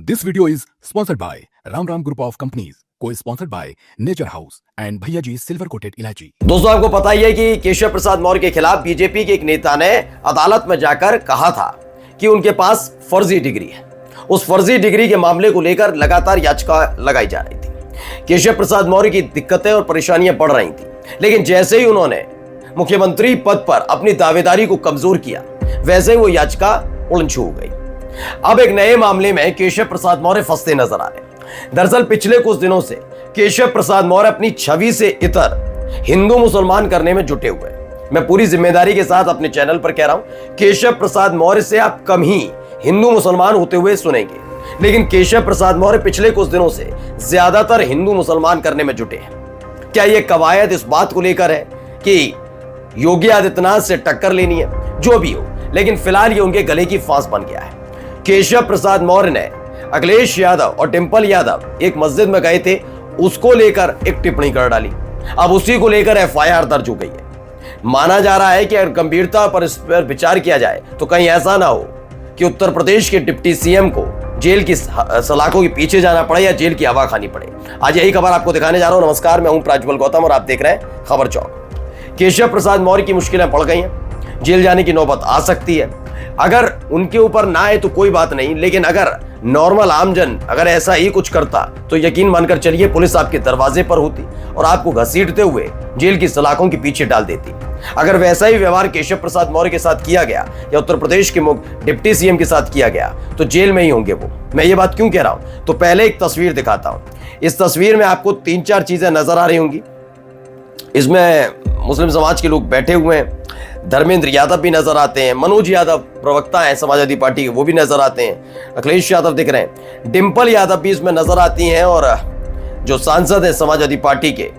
This video is sponsored by Ram Ram Group of Companies, co-sponsored by Nature House and भैया G silver coated इलायची। दोस्तों, आपको पता ही है कि केशव प्रसाद मौर्य के खिलाफ बीजेपी के एक नेता ने अदालत में जाकर कहा था कि उनके पास फर्जी डिग्री है। उस फर्जी डिग्री के मामले को लेकर लगातार याचिका लगाई जा रही थी। केशव प्रसाद मौर्य की दिक्कतें और परेशानियां बढ़ रही थी, लेकिन जैसे ही उन्होंने मुख्यमंत्री पद पर अपनी दावेदारी को कमजोर किया, वैसे ही वो याचिका उलझ हो गई। अब एक नए मामले में केशव प्रसाद मौर्य फंसते नजर आ रहे। दरअसल पिछले कुछ दिनों से केशव प्रसाद मौर्य अपनी छवि से इतर हिंदू मुसलमान करने में जुटे हुए हैं। मैं पूरी जिम्मेदारी के साथ अपने चैनल पर कह रहा हूं, केशव प्रसाद मौर्य से आप कम ही हिंदू मुसलमान होते हुए सुनेंगे, लेकिन केशव प्रसाद मौर्य पिछले कुछ दिनों से ज्यादातर हिंदू मुसलमान करने में जुटे हैं। क्या यह कवायद इस बात को लेकर है कि योगी आदित्यनाथ से टक्कर लेनी है? जो भी हो, लेकिन फिलहाल ये उनके गले की फांस बन गया है। केशव प्रसाद मौर्य ने अखिलेश यादव और डिंपल यादव एक मस्जिद में गए थे, उसको लेकर एक टिप्पणी कर डाली। अब उसी को लेकर एफआईआर दर्ज हो गई है। माना जा रहा है कि अगर गंभीरता पर इस पर विचार किया जाए तो कहीं ऐसा ना हो कि उत्तर प्रदेश के डिप्टी सीएम को जेल की सलाखों के पीछे जाना पड़े या जेल की हवा खानी पड़े। आज यही खबर आपको दिखाने जा रहा हूं। नमस्कार, मैं हूं प्राज्वल गौतम और आप देख रहे हैं खबर चौक। केशव प्रसाद मौर्य की मुश्किलें बढ़ गई हैं, जेल जाने की नौबत आ सकती है। अगर उनके ऊपर ना आए तो कोई बात नहीं, लेकिन अगर नॉर्मल आमजन अगर ऐसा ही कुछ करता तो यकीन मानकर चलिए पुलिस आपके दरवाजे पर होती और आपको घसीटते हुए जेल की सलाखों के पीछे डाल देती। अगर वैसा ही व्यवहार केशव प्रसाद मौर्य के साथ किया गया या उत्तर प्रदेश के डिप्टी सीएम के साथ किया गया तो जेल में ही होंगे वो। मैं ये बात क्यों कह रहा हूं, तो पहले एक तस्वीर दिखाता हूं। इस तस्वीर में आपको 3-4 चीजें नजर आ रही होंगी। इसमें मुस्लिम समाज के लोग बैठे हुए हैं, धर्मेंद्र यादव भी नजर आते हैं, मनोज यादव प्रवक्ता हैं समाजवादी पार्टी के, वो भी नजर आते हैं, अखिलेश यादव दिख रहे हैं, डिंपल यादव भी इसमें नजर आती हैं और जो सांसद है समाजवादी पार्टी के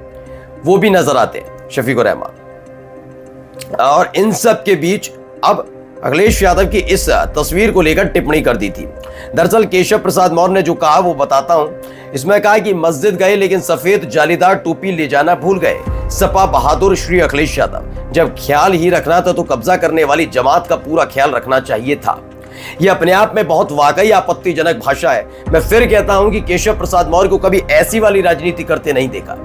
वो भी नजर आते हैं, शफीकुर रहमान। और इन सब के बीच अब अखिलेश यादव की इस तस्वीर को लेकर टिप्पणी कर दी थी। दरअसल केशव प्रसाद मौर्य ने जो कहा वो बताता हूं। इसमें कहा कि मस्जिद गए लेकिन सफेद जालीदार टोपी ले जाना भूल गए सपा बहादुर श्री अखिलेश यादव। जब ख्याल ही रखना था तो कब्जा करने वाली जमात का पूरा ख्याल रखना चाहिए था। यह अपने आप में बहुत वाकई आपत्तिजनक भाषा है। मैं फिर कहता हूं कि केशव प्रसाद मौर्य को कभी ऐसी वाली राजनीति करते नहीं देखा।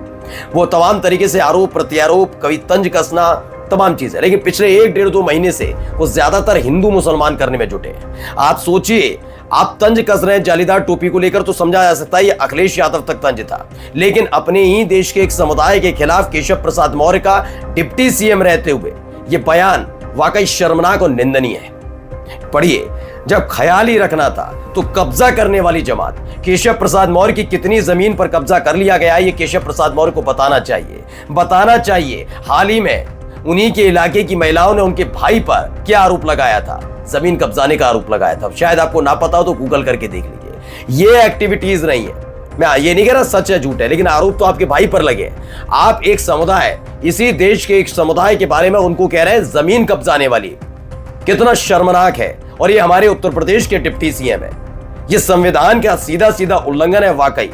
वो तमाम तरीके से आरोप प्रत्यारोप, कभी तंज कसना, तमाम चीजें, लेकिन पिछले 1-1.5-2 महीने से वो ज्यादातर हिंदू मुसलमान करने में जुटे हैं। आप सोचिए, आप तंज कस रहे हैं जालीदार टोपी को लेकर तो समझा जा सकता है ये अखिलेश यादव तक तंज था, लेकिन अपने ही देश के एक समुदाय के खिलाफ केशव प्रसाद मौर्य का डिप्टी सीएम रहते हुए ये बयान वाकई शर्मनाक और निंदनीय है। पढ़िए, जब ख्याल ही रखना था तो कब्जा करने वाली जमात, केशव प्रसाद मौर्य की कितनी जमीन पर कब्जा कर लिया गया ये केशव प्रसाद मौर्य को बताना चाहिए। हाल ही में उन्हीं के इलाके की महिलाओं ने उनके भाई पर क्या आरोप लगाया था? जमीन कब्जाने का आरोप लगाया था। शायद आपको ना पता हो तो गूगल करके देख लीजिए। ये एक्टिविटीज नहीं है, मैं ये नहीं कह रहा सच है झूठ है, लेकिन आरोप तो आपके भाई पर लगे। आप एक समुदाय, इसी देश के एक समुदाय के बारे में उनको कह रहे हैं जमीन कब्जाने वाली। कितना शर्मनाक है। और ये हमारे उत्तर प्रदेश के डिप्टी सीएम है। ये संविधान का सीधा सीधा उल्लंघन है वाकई।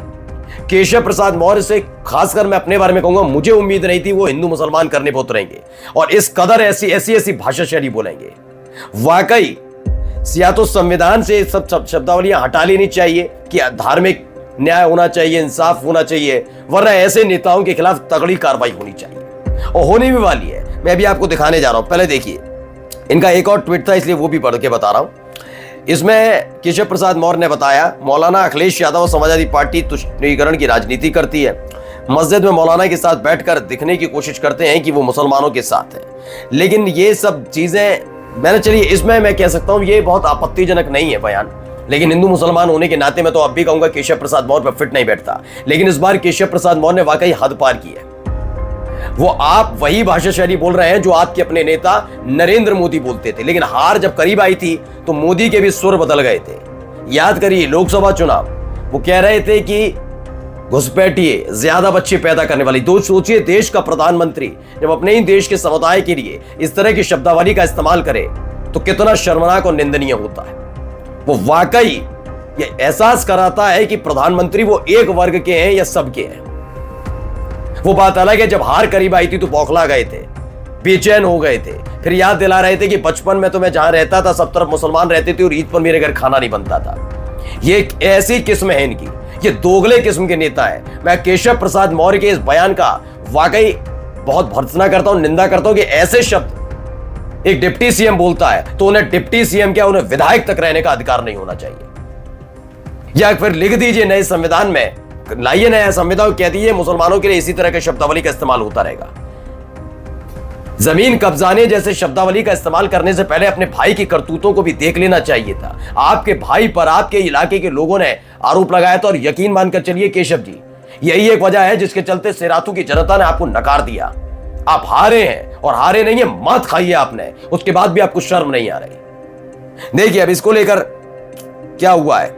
केशव प्रसाद मौर्य से खासकर मैं अपने बारे में कहूंगा, मुझे उम्मीद नहीं थी वो हिंदू मुसलमान करने पर उतरेंगे और इस कदर ऐसी भाषा शैली बोलेंगे। वाकई या तो संविधान से सब शब्दावलियां हटा लेनी चाहिए कि धार्मिक न्याय होना चाहिए, इंसाफ होना चाहिए, वरना ऐसे नेताओं के खिलाफ तगड़ी कार्रवाई होनी चाहिए और होने भी वाली है। मैं अभी आपको दिखाने जा रहा हूं। पहले देखिए, इनका एक और ट्वीट था इसलिए वो भी पढ़ के बता रहा हूं। इसमें केशव प्रसाद मौर्य ने बताया, मौलाना अखिलेश यादव समाजवादी पार्टी तुष्टीकरण की राजनीति करती है। मस्जिद में मौलाना के साथ बैठकर दिखने की कोशिश करते हैं कि वो मुसलमानों के साथ है, लेकिन ये सब चीजें मैंने, चलिए इसमें मैं कह सकता हूं ये बहुत आपत्तिजनक नहीं है बयान, लेकिन हिंदू मुसलमान होने के नाते मैं तो अब भी कहूंगा केशव प्रसाद मौर्य पर फिट नहीं बैठता। लेकिन इस बार केशव प्रसाद मौर्य ने वाकई हद पार की है। वो आप वही भाषा शैली बोल रहे हैं जो आपके अपने नेता नरेंद्र मोदी बोलते थे, लेकिन हार जब करीब आई थी तो मोदी के भी सुर बदल गए थे। याद करिए लोकसभा चुनाव, वो कह रहे थे कि घुसपैठिए, ज्यादा बच्चे पैदा करने वाली। दोस्त सोचिए, देश का प्रधानमंत्री जब अपने ही देश के समुदाय के लिए इस तरह की शब्दावली का इस्तेमाल करे तो कितना शर्मनाक और निंदनीय होता है। वो वाकई ये एहसास कराता है कि प्रधानमंत्री वो एक वर्ग के हैं या सबके हैं। वो बात अलग है, जब हार करीब आई थी तो बौखला गए थे, बेचैन हो गए थे, फिर याद दिला रहे थे कि बचपन में तो मैं जहां रहता था सब तरफ मुसलमान रहते थे और ईद पर मेरे घर खाना नहीं बनता था। ये एक ऐसी किस्म है इनकी, ये दोगले किस्म के नेता है। मैं केशव प्रसाद मौर्य के इस बयान का वाकई बहुत भर्त्सना करता हूं, निंदा करता हूं कि ऐसे शब्द एक डिप्टी सीएम बोलता है तो उन्हें डिप्टी सीएम क्या, उन्हें विधायक तक रहने का अधिकार नहीं होना चाहिए। या फिर लिख दीजिए नए संविधान में, लाइए नया संविधान, कह दीजिए मुसलमानों के लिए इसी तरह के शब्दावली का इस्तेमाल होता रहेगा। जमीन कब्जाने जैसे शब्दावली का इस्तेमाल करने से पहले अपने भाई की करतूतों को भी देख लेना चाहिए था। आपके भाई पर आपके इलाके के लोगों ने आरोप लगाया था और यकीन मानकर चलिए केशव जी, यही एक वजह है जिसके चलते सेरातू की जनता ने आपको नकार दिया। आप हारे हैं और हारे नहीं है, मत खाइए आपने, उसके बाद भी आपको शर्म नहीं आ रही। देखिए अब इसको लेकर क्या हुआ है।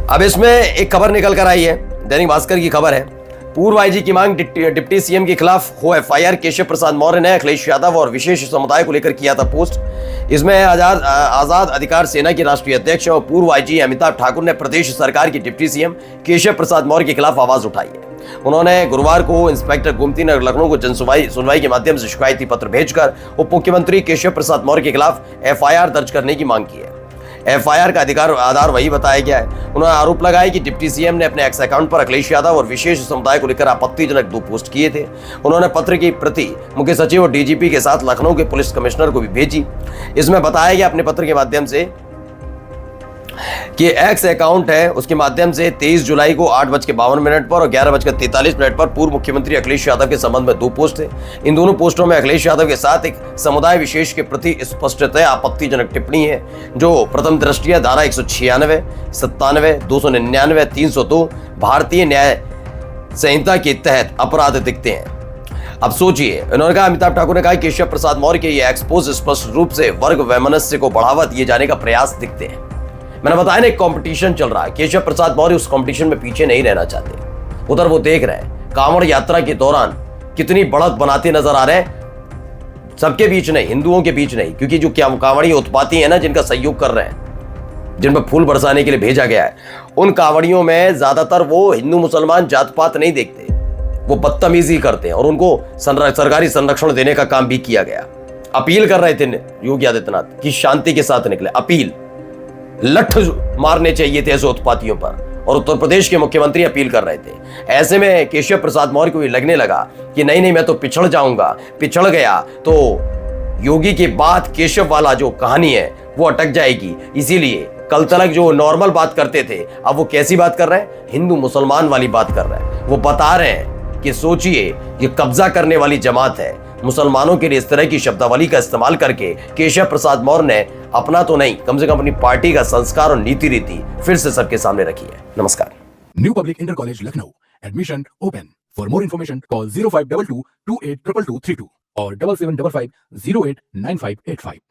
अब इसमें एक खबर निकल कर आई है, दैनिक भास्कर की खबर है। पूर्व आईजी की मांग, डिप्टी सीएम के खिलाफ हो एफआईआर। केशव प्रसाद मौर्य ने अखिलेश यादव और विशेष समुदाय को लेकर किया था पोस्ट। इसमें आजाद अधिकार सेना के राष्ट्रीय अध्यक्ष और पूर्व आईजी अमिताभ ठाकुर ने प्रदेश सरकार की डिप्टी सीएम केशव प्रसाद मौर्य के खिलाफ आवाज उठाई है। उन्होंने गुरुवार को इंस्पेक्टर गोमती नगर लखनऊ को सुनवाई के माध्यम से शिकायती पत्र भेजकर उप मुख्यमंत्री केशव प्रसाद मौर्य के खिलाफ एफआईआर दर्ज करने की मांग की है। एफआईआर का आधार वही बताया गया है। उन्होंने आरोप लगाया कि डिप्टी सीएम ने अपने एक्स अकाउंट पर अखिलेश यादव और विशेष समुदाय को लेकर आपत्तिजनक 2 पोस्ट किए थे। उन्होंने पत्र की प्रति मुख्य सचिव और डीजीपी के साथ लखनऊ के पुलिस कमिश्नर को भी भेजी। इसमें बताया गया अपने पत्र के माध्यम से कि एक्स अकाउंट है, उसके माध्यम से 23 जुलाई को 8:52 पर और 11:43 पर पूर्व मुख्यमंत्री अखिलेश यादव के संबंध में 2 पोस्ट थे। इन दोनों पोस्टों में अखिलेश यादव के साथ एक समुदाय विशेष के प्रति स्पष्टतः आपत्तिजनक टिप्पणी है, जो प्रथम दृष्टया धारा 196, 97, 299, 302 भारतीय न्याय संहिता के तहत अपराध दिखते हैं। अब सोचिए, उन्होंने कहा, अमिताभ ठाकुर ने कहा केशव प्रसाद मौर्य के ये एक्सपोज स्पष्ट रूप से वर्ग वैमनस्य को बढ़ावा दिए जाने का प्रयास दिखते हैं। मैंने बताया ना, एक कंपटीशन चल रहा है। केशव प्रसाद मौर्य उस कंपटीशन में पीछे नहीं रहना चाहते। उधर वो देख रहे हैं कांवड़ यात्रा के दौरान कितनी बढ़त बनाते नजर आ रहे हैं, सबके बीच नहीं, हिंदुओं के बीच नहीं, क्योंकि जो कांवड़ी उत्पाती है ना, जिनका सहयोग कर रहे हैं, जिन पर फूल बरसाने के लिए भेजा गया है, उन कांवड़ियों में ज्यादातर वो हिंदू मुसलमान जात पात नहीं देखते, वो बदतमीजी करते हैं और उनको सरकारी संरक्षण देने का काम भी किया गया। अपील कर रहे थे योगी आदित्यनाथ कि शांति के साथ निकले, अपील, लठ मारने चाहिए थे ऐसे उत्पातियों पर, और उत्तर प्रदेश के मुख्यमंत्री अपील कर रहे थे। ऐसे में केशव प्रसाद मौर्य को ये लगने लगा कि नहीं मैं तो पिछड़ जाऊंगा, पिछड़ गया तो योगी के बाद केशव वाला जो कहानी है वो अटक जाएगी। इसीलिए कल तक जो नॉर्मल बात करते थे, अब वो कैसी बात कर रहे हैं, हिंदू मुसलमान वाली बात कर रहे हैं। वो बता रहे हैं कि सोचिए, ये कब्जा करने वाली जमात है, मुसलमानों के लिए इस तरह की शब्दावली का इस्तेमाल करके केशव प्रसाद मौर्य ने अपना तो नहीं, कम से कम अपनी पार्टी का संस्कार और नीति रीति फिर से सबके सामने रखी है। नमस्कार। New public inter college Lucknow, admission open. For more information call 0522 282232 और 7755 089585।